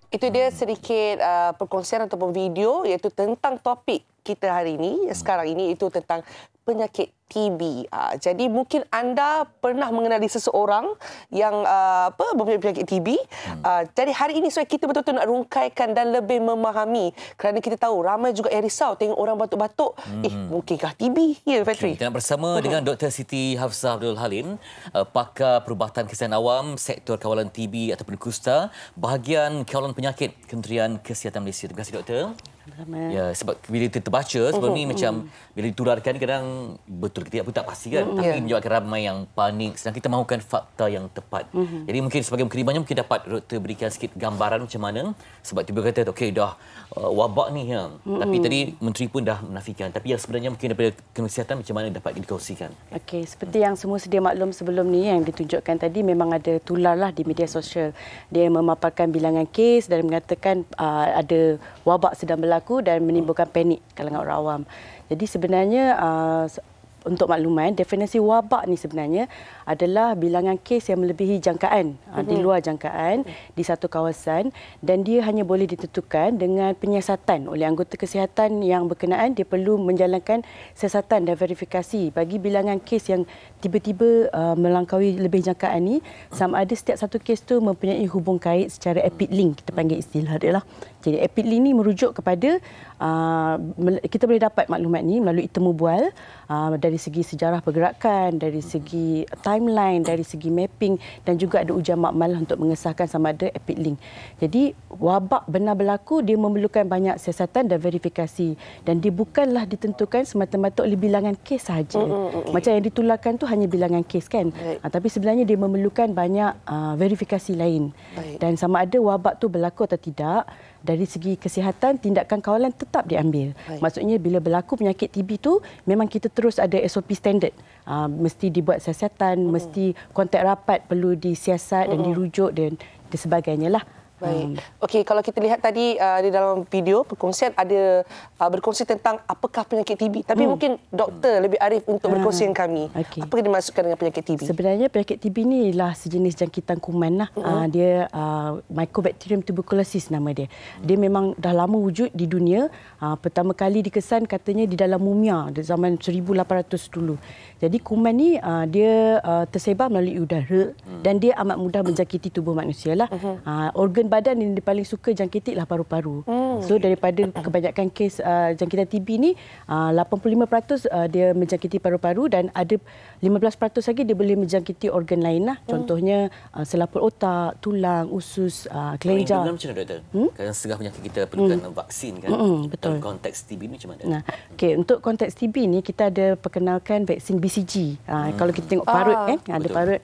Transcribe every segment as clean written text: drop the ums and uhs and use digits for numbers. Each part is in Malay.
Itu dia sedikit perkongsian ataupun video iaitu tentang topik kita hari ini, sekarang ini, itu tentang penyakit TB. Jadi mungkin anda pernah mengenali seseorang yang mempunyai penyakit TB. Jadi hari ini kita betul-betul nak rungkaikan dan lebih memahami, kerana kita tahu ramai juga yang risau tengok orang batuk-batuk. Mungkinkah TB? Ya, Fatri. Kita nak bersama dengan Dr. Siti Hafsah Abdul Halim, pakar perubatan kesihatan awam, sektor kawalan TB ataupun kusta, bahagian kawalan penyakit Kementerian Kesihatan Malaysia. Terima kasih, Doktor. Ya, sebab bila kita terbaca sebelum ni macam bila ditularkan kadang betul ke tidak pun tak pasti kan, tapi menyebabkan ramai yang panik, sedang kita mahukan fakta yang tepat. Jadi mungkin sebagai mukadimahnya mungkin dapat Doktor berikan sikit gambaran macam mana, sebab tiba kata okey dah wabak ni ya. Tapi tadi menteri pun dah menafikan, tapi yang sebenarnya mungkin daripada kesihatan macam mana dapat dikongsikan. Okey, seperti yang semua sedia maklum sebelum ni yang ditunjukkan tadi, memang ada tularlah di media sosial. Dia memaparkan bilangan kes dan mengatakan ada wabak sedang berlaku dan menimbulkan panik kalangan orang awam. Jadi sebenarnya untuk makluman, definisi wabak ni sebenarnya adalah bilangan kes yang melebihi jangkaan, di luar jangkaan di satu kawasan, dan dia hanya boleh ditentukan dengan penyiasatan oleh anggota kesihatan yang berkenaan. Dia perlu menjalankan siasatan dan verifikasi bagi bilangan kes yang tiba-tiba melangkaui lebih jangkaan ni, sama ada setiap satu kes tu mempunyai hubung kait secara epid link, kita panggil istilah dia lah. Jadi epid link ni merujuk kepada kita boleh dapat maklumat ni melalui temu bual dari segi sejarah pergerakan, dari segi timeline, dari segi mapping, dan juga ada ujian makmal untuk mengesahkan sama ada epid link. Jadi wabak benar berlaku, dia memerlukan banyak siasatan dan verifikasi, dan dia bukanlah ditentukan semata-mata oleh bilangan kes sahaja. Macam yang ditularkan tu hanya bilangan kes kan, tapi sebenarnya dia memerlukan banyak verifikasi lain. Dan sama ada wabak tu berlaku atau tidak, dari segi kesihatan, tindakan kawalan tetap diambil. Maksudnya bila berlaku penyakit TB tu, memang kita terus ada SOP standard. Mesti dibuat siasatan, mesti kontak rapat perlu disiasat dan dirujuk dan sebagainya lah. Baik. Okey, kalau kita lihat tadi di dalam video perkongsian ada berkongsi tentang apakah penyakit TB. Tapi mungkin doktor lebih arif untuk berkongsi dengan kami. Apa yang dimaksudkan dengan penyakit TB? Sebenarnya penyakit TB ni ialah sejenis jangkitan kuman lah. Dia Mycobacterium tuberculosis nama dia. Dia memang dah lama wujud di dunia. Pertama kali dikesan katanya di dalam mumia di zaman 1800 dulu. Jadi kuman ni dia tersebar melalui udara dan dia amat mudah menjangkiti tubuh manusia lah. Organ badan yang paling suka jangkiti lah paru-paru. So daripada kebanyakan kes jangkitan TB ni, 85% dia menjangkiti paru-paru dan ada 15% lagi dia boleh menjangkiti organ lain lah. Contohnya selaput otak, tulang, usus, kelenjar. Macam mana, Doktor? Kan setengah penyakit kita perlukan vaksin kan? Betul. Dalam konteks TB ni macam mana? Okay, untuk konteks TB ni kita ada perkenalkan vaksin BCG. Kalau kita tengok parut ada parut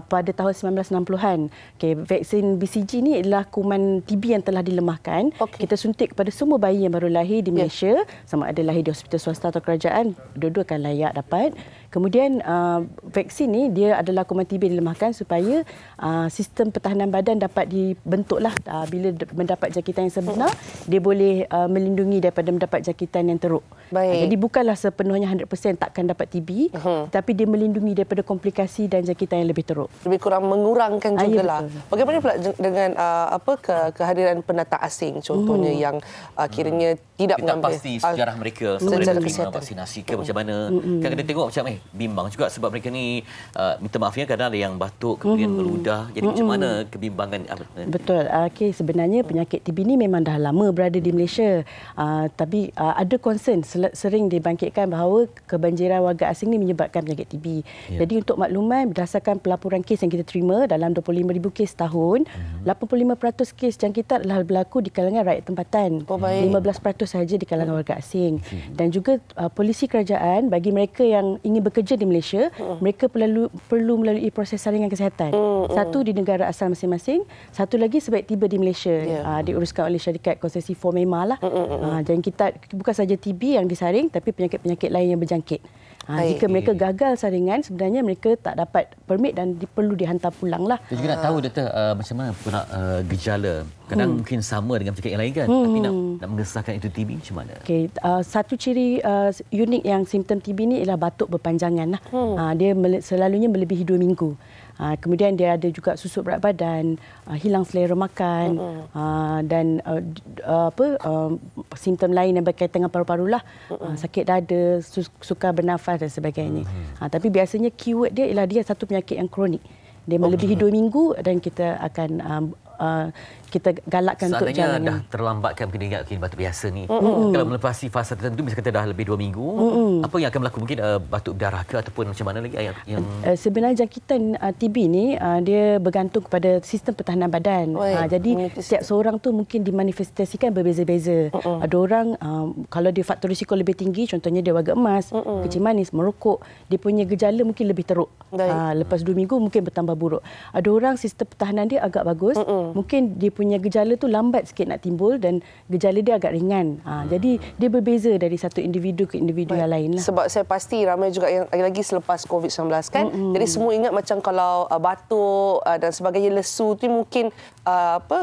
pada tahun 1960-an. Okay, vaksin BCG ni adalah kuman TB yang telah dilemahkan. Kita suntik kepada semua bayi yang baru lahir di Malaysia, sama ada lahir di hospital swasta atau kerajaan, dua-dua akan layak dapat. Kemudian vaksin ni dia adalah kuman TB dilemahkan supaya sistem pertahanan badan dapat dibentuklah bila mendapat jangkitan yang sebenar, dia boleh melindungi daripada mendapat jangkitan yang teruk. Jadi bukanlah sepenuhnya 100% takkan dapat TB, tapi dia melindungi daripada komplikasi dan jangkitan yang lebih teruk. Lebih kurang mengurangkan jugalah. Bagaimana pula dengan kehadiran pendatang asing contohnya yang kiranya tidak mengambil pasti sejarah mereka secara kesihatan, vaksinasi ke macam mana. Kan kita tengok macam bimbang juga sebab mereka ni minta maaf ya, kadang ada yang batuk kemudian meludah. Jadi macam mana kebimbangan? Betul. Okey, sebenarnya penyakit TB ni memang dah lama berada di Malaysia. Tapi ada concern sering dibangkitkan bahawa kebanjiran warga asing ni menyebabkan penyakit TB. Jadi untuk makluman, berdasarkan pelaporan kes yang kita terima dalam 25,000 kes tahun, 85% kes jangkitan adalah berlaku di kalangan rakyat tempatan. 15% sahaja di kalangan warga asing. Dan juga polisi kerajaan bagi mereka yang ingin bekerja di Malaysia, mereka perlu melalui proses saringan kesihatan. Satu di negara asal masing-masing, satu lagi sebaik tiba di Malaysia. Diuruskan oleh syarikat konsesi Formema lah. Dan kita bukan saja TB yang disaring, tapi penyakit-penyakit lain yang berjangkit. Jika mereka gagal saringan, sebenarnya mereka tak dapat permit dan perlu dihantar pulang lah. Saya juga nak tahu, Doktor, macam mana pula gejala. Kadang mungkin sama dengan penyakit yang lain kan, tapi nak mengesahkan itu TB macam mana? Okay. Satu ciri unik yang simptom TB ni ialah batuk berpanjangan lah. Dia selalunya melebihi 2 minggu. Kemudian dia ada juga susut berat badan, hilang selera makan, dan simptom lain yang berkaitan dengan paru-paru lah, sakit dada, sukar bernafas dan sebagainya. Tapi biasanya keyword dia ialah dia satu penyakit yang kronik. Dia melebihi 2 minggu dan kita akan kita galakkan untuk jalan. Seandainya dah terlambatkan mungkin ingat batuk biasa ni. Kalau melepasi fasa tertentu, misalnya kata dah lebih 2 minggu, apa yang akan berlaku? Mungkin batuk berdarah ke ataupun macam mana lagi yang sebenarnya jangkitan TB ni dia bergantung kepada sistem pertahanan badan. Jadi setiap seorang tu mungkin dimanifestasikan berbeza-beza. Ada orang kalau dia faktor risiko lebih tinggi, contohnya dia warga emas, kencing manis, merokok, dia punya gejala mungkin lebih teruk. Lepas 2 minggu mungkin bertambah buruk. Ada orang sistem pertahanan dia agak bagus, mungkin dia punya gejala tu lambat sikit nak timbul dan gejala dia agak ringan. Jadi dia berbeza dari satu individu ke individu yang lain lah. Sebab saya pasti ramai juga yang lagi selepas COVID-19 kan. Jadi semua ingat macam kalau batuk dan sebagainya, lesu tu mungkin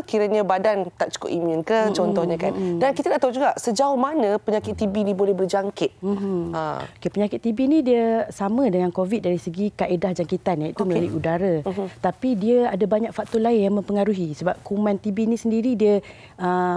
kiranya badan tak cukup imun ke contohnya kan. Dan kita nak tahu juga sejauh mana penyakit TB ni boleh berjangkit. Penyakit TB ni dia sama dengan COVID dari segi kaedah jangkitan, iaitu melalui udara. Tapi dia ada banyak faktor lain yang mempengaruhi. Sebab kuman TB ni sendiri dia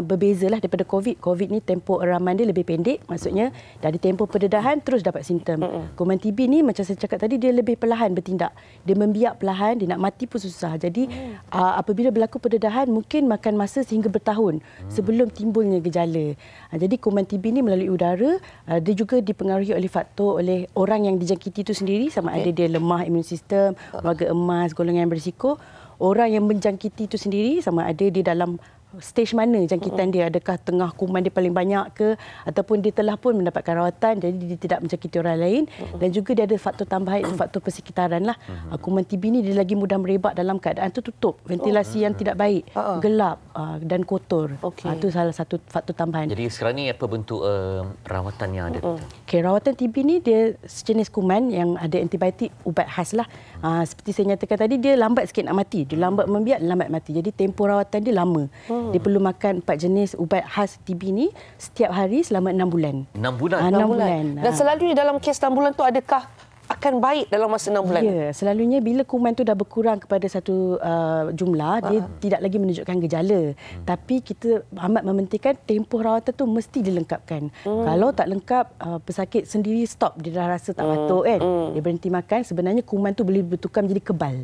berbezalah daripada COVID. COVID ni tempoh eraman dia lebih pendek. Maksudnya dari tempoh pendedahan terus dapat simptom. Kuman TB ni macam saya cakap tadi, dia lebih perlahan bertindak. Dia membiak perlahan, dia nak mati pun susah. Jadi apabila berlaku pendedahan, mungkin makan masa sehingga bertahun sebelum timbulnya gejala. Jadi kuman TB ni melalui udara, dia juga dipengaruhi oleh faktor oleh orang yang dijangkiti itu sendiri, sama ada dia lemah imun sistem, warga emas, golongan yang berisiko. Orang yang menjangkiti itu sendiri sama ada dia dalam stage mana jangkitan dia, adakah tengah kuman dia paling banyak ke ataupun dia telah pun mendapatkan rawatan jadi dia tidak menjangkiti orang lain. Dan juga dia ada faktor tambahan, faktor persekitaran lah. Kuman TB ni dia lagi mudah merebak dalam keadaan tertutup, ventilasi yang tidak baik, gelap dan kotor. Itu salah satu faktor tambahan. Jadi sekarang ni apa bentuk rawatan yang ada? Rawatan TB ni dia sejenis kuman yang ada antibiotik, ubat khas lah. Seperti saya nyatakan tadi, dia lambat sikit nak mati, dia lambat membiak, lambat mati. Jadi tempoh rawatan dia lama. Dia perlu makan 4 jenis ubat khas TB ni setiap hari selama 6 bulan. 6 bulan? 6 bulan. Dan selalunya dalam kes 6 bulan tu adakah akan baik dalam masa 6 bulan? Ya, selalunya bila kuman tu dah berkurang kepada satu jumlah, dia tidak lagi menunjukkan gejala. Tapi kita amat mementingkan tempoh rawatan tu mesti dilengkapkan. Kalau tak lengkap, pesakit sendiri stop, dia dah rasa tak batuk kan. Dia berhenti makan, sebenarnya kuman tu boleh bertukar menjadi kebal.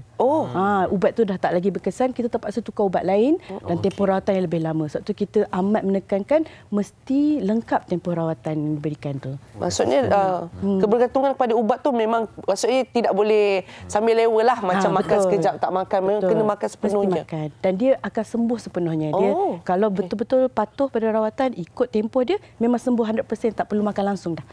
Ubat tu dah tak lagi berkesan, kita terpaksa tukar ubat lain dan tempoh rawatan yang lebih lama. Sebab tu kita amat menekankan mesti lengkap tempoh rawatan yang diberikan tu. Maksudnya kebergantungan kepada ubat tu memang maksudnya tidak boleh sambil lewa lah, macam makan sekejap tak makan, memang kena makan sepenuhnya. Mesti makan. Dan dia akan sembuh sepenuhnya. Dia kalau betul-betul patuh pada rawatan, ikut tempoh dia, memang sembuh 100%, tak perlu makan langsung dah.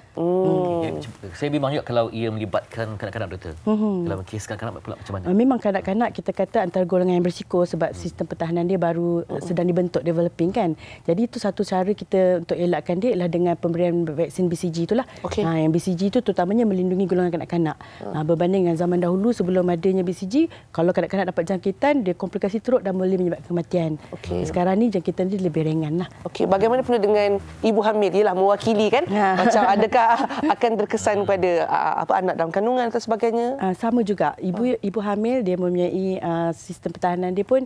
Saya memang juga kalau ia melibatkan kanak-kanak, doktor. Dalam kes kanak-kanak pula macam mana? Memang kanak-kanak kita kata antara golongan yang berisiko sebab sistem pertahanan dia baru sedang dibentuk, developing kan. Jadi itu satu cara kita untuk elakkan dia ialah dengan pemberian vaksin BCG itulah. Yang BCG itu terutamanya melindungi golongan kanak-kanak. Berbanding dengan zaman dahulu sebelum adanya BCG, kalau kanak-kanak dapat jangkitan, dia komplikasi teruk dan boleh menyebabkan kematian. Sekarang ni jangkitan dia lebih ringan lah. Bagaimana pula dengan ibu hamil? Ialah mewakili kan? Macam adakah akan terkesan pada anak dalam kandungan atau sebagainya? Sama juga. Ibu hamil dia mempunyai sistem pertahanan dia pun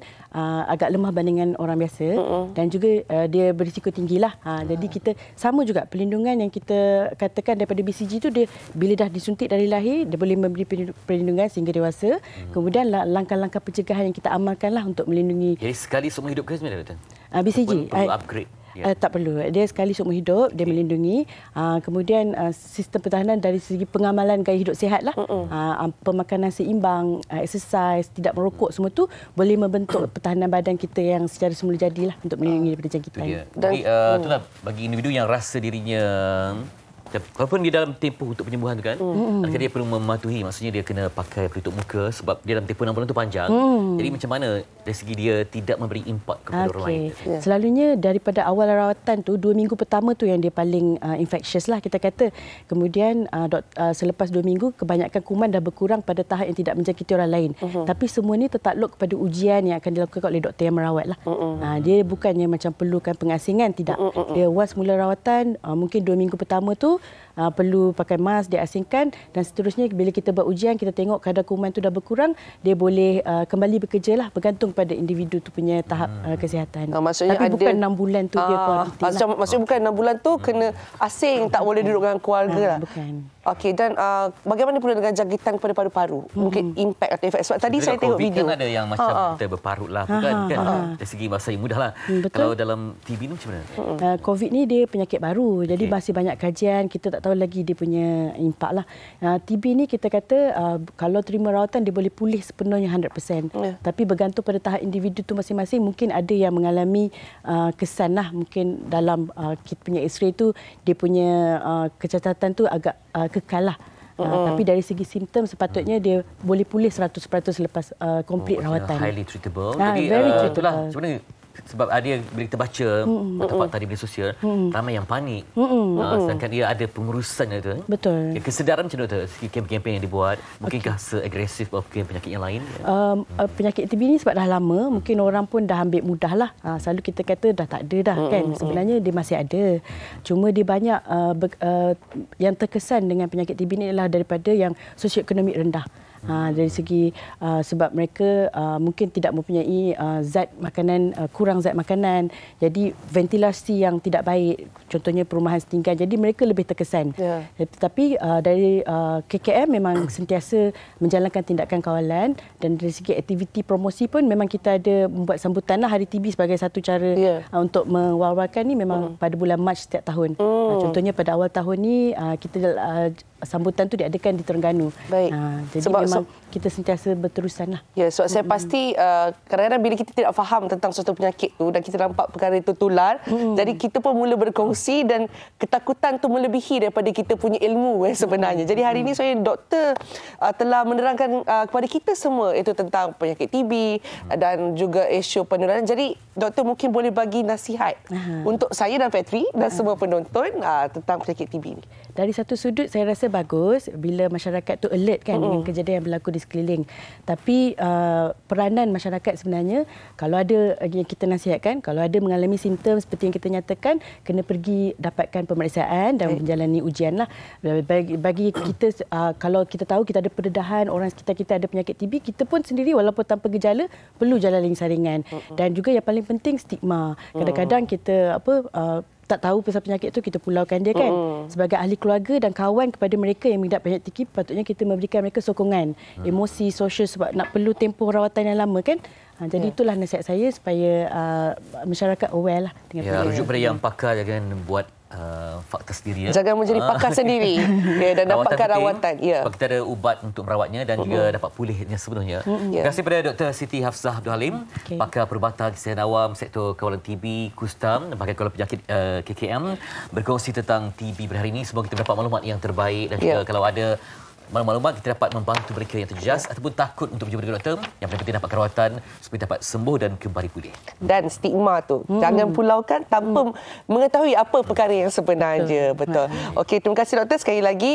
agak lemah bandingan orang biasa dan juga dia berisiko tinggilah. Jadi kita sama juga, pelindungan yang kita katakan daripada BCG tu, dia bila dah disuntik dari lahir, dia boleh memberi perlindungan sehingga dewasa. Kemudian langkah-langkah pencegahan yang kita amalkanlah untuk melindungi. Jadi sekali seumur hidup ke sebenarnya, doktor? BCG perlu upgrade? Tak perlu. Dia sekali seumur hidup, dia melindungi. Kemudian sistem pertahanan dari segi pengamalan gaya hidup sihat lah. Pemakanan seimbang, exercise, tidak merokok, semua tu boleh membentuk pertahanan badan kita yang secara semula jadilah untuk melindungi daripada jangkitan. Jadi itulah bagi individu yang rasa dirinya walaupun dia dalam tempoh untuk penyembuhan tu kan, dia perlu mematuhi, maksudnya dia kena pakai pelitup muka sebab dia dalam tempoh 6 bulan tu panjang. Jadi macam mana dari segi dia tidak memberi impak kepada orang lain? Selalunya daripada awal rawatan tu, 2 minggu pertama tu yang dia paling infectious lah kita kata. Kemudian selepas 2 minggu, kebanyakan kuman dah berkurang pada tahap yang tidak menjangkiti orang lain. Tapi semua ni tertakluk kepada ujian yang akan dilakukan oleh doktor yang merawat lah. Dia bukannya macam perlukan pengasingan, tidak. Dia once mula rawatan, mungkin 2 minggu pertama tu perlu pakai mask, diasingkan dan seterusnya. Bila kita buat ujian, kita tengok kadar kuman tu dah berkurang, dia boleh kembali bekerja lah, bergantung pada individu tu punya tahap kesihatan. Maksudnya tapi ada, bukan 6 bulan tu dia kuarantin lah. Maksudnya bukan 6 bulan tu kena asing, tak boleh duduk dengan keluarga lah. Bukan. Okey, dan bagaimana pula dengan jangkitan kepada paru-paru? Mungkin impact atau efek. Sebab tadi saya tengok COVID video. Kan ada yang macam kita berparut lah, bukan? Dari segi bahasa yang mudah lah. Kalau dalam TB ni macam mana? COVID ni dia penyakit baru. Jadi masih banyak kajian. Kita tak tahu lagi dia punya impak lah. TB ni kita kata kalau terima rawatan dia boleh pulih sepenuhnya 100%. Tapi bergantung pada tahap individu tu masing-masing. Mungkin ada yang mengalami kesan lah. Mungkin dalam kita punya X-ray tu dia punya kecacatan tu agak kekal lah. Tapi dari segi simptom sepatutnya dia boleh pulih 100% lepas komplit rawatan. Highly treatable. Jadi very treatable. itulah sebenarnya sebab ada bila kita baca fakta di media sosial, ramai yang panik. Sedangkan dia ada pengurusannya tu. Betul. Kesedaran macam mana tu? Segi kempen yang dibuat, mungkinkah seagresif mungkin penyakit yang lain? Penyakit TB ni sebab dah lama, mungkin orang pun dah ambil mudah lah. Selalu kita kata dah tak ada dah kan. Sebenarnya dia masih ada. Cuma dia banyak yang terkesan dengan penyakit TB ni adalah daripada yang sosioekonomik rendah. Dari segi sebab mereka mungkin tidak mempunyai zat makanan, kurang zat makanan, jadi ventilasi yang tidak baik, contohnya perumahan setinggan, jadi mereka lebih terkesan. Tetapi dari KKM memang sentiasa menjalankan tindakan kawalan, dan dari segi aktiviti promosi pun memang kita ada membuat sambutan lah Hari TB sebagai satu cara untuk mewar-warkan ni memang pada bulan Mac setiap tahun. Contohnya pada awal tahun ni kita sambutan tu diadakan di Terengganu. Baik. Jadi sebab memang kita sentiasa berterusan lah. Ya, sebab saya pasti kadang-kadang bila kita tidak faham tentang suatu penyakit tu dan kita nampak perkara itu tular, jadi kita pun mula berkongsi dan ketakutan tu melebihi daripada kita punya ilmu sebenarnya. Jadi hari ini saya doktor telah menerangkan kepada kita semua itu tentang penyakit TB dan juga isu penularan. Jadi doktor mungkin boleh bagi nasihat untuk saya dan Petri dan semua penonton tentang penyakit TB ni. Dari satu sudut saya rasa bagus bila masyarakat tu alert kan dengan kejadian yang berlaku di sekeliling. Tapi peranan masyarakat sebenarnya, kalau ada yang kita nasihatkan, kalau ada mengalami simptom seperti yang kita nyatakan, kena pergi dapatkan pemeriksaan dan menjalani ujian lah. Bagi kita, kalau kita tahu kita ada pendedahan, orang sekitar kita ada penyakit TB, kita pun sendiri walaupun tanpa gejala perlu jalan saringan. Dan juga yang paling penting stigma. Kadang-kadang kita tak tahu pasal penyakit tu, kita pulaukan dia kan. Sebagai ahli keluarga dan kawan kepada mereka yang mengidap penyakit TB, patutnya kita memberikan mereka sokongan, emosi, sosial, sebab nak perlu tempoh rawatan yang lama kan. Jadi itulah nasihat saya supaya masyarakat aware lah dengan rujuk pada yang pakar jangan buat fakta sendiri. Jangan menjadi pakar sendiri dan dapatkan rawatan. Sebab kita ada ubat untuk merawatnya dan juga dapat pulihnya sepenuhnya. Terima kasih kepada Dr. Siti Hafsah Abdul Halim, pakar perubatan kesihatan awam sektor kawalan TB Kustam, pakar kawalan penyakit KKM, berkongsi tentang TB pada hari ini. Semoga kita dapat maklumat yang terbaik dan juga kalau ada maklumat kita dapat membantu mereka yang terjejas ataupun takut untuk berjumpa dengan doktor, yang paling penting dapat rawatan supaya dapat sembuh dan kembali pulih. Dan stigma tu jangan pulaukan tanpa mengetahui apa perkara yang sebenarnya. Betul. Okey, terima kasih doktor sekali lagi.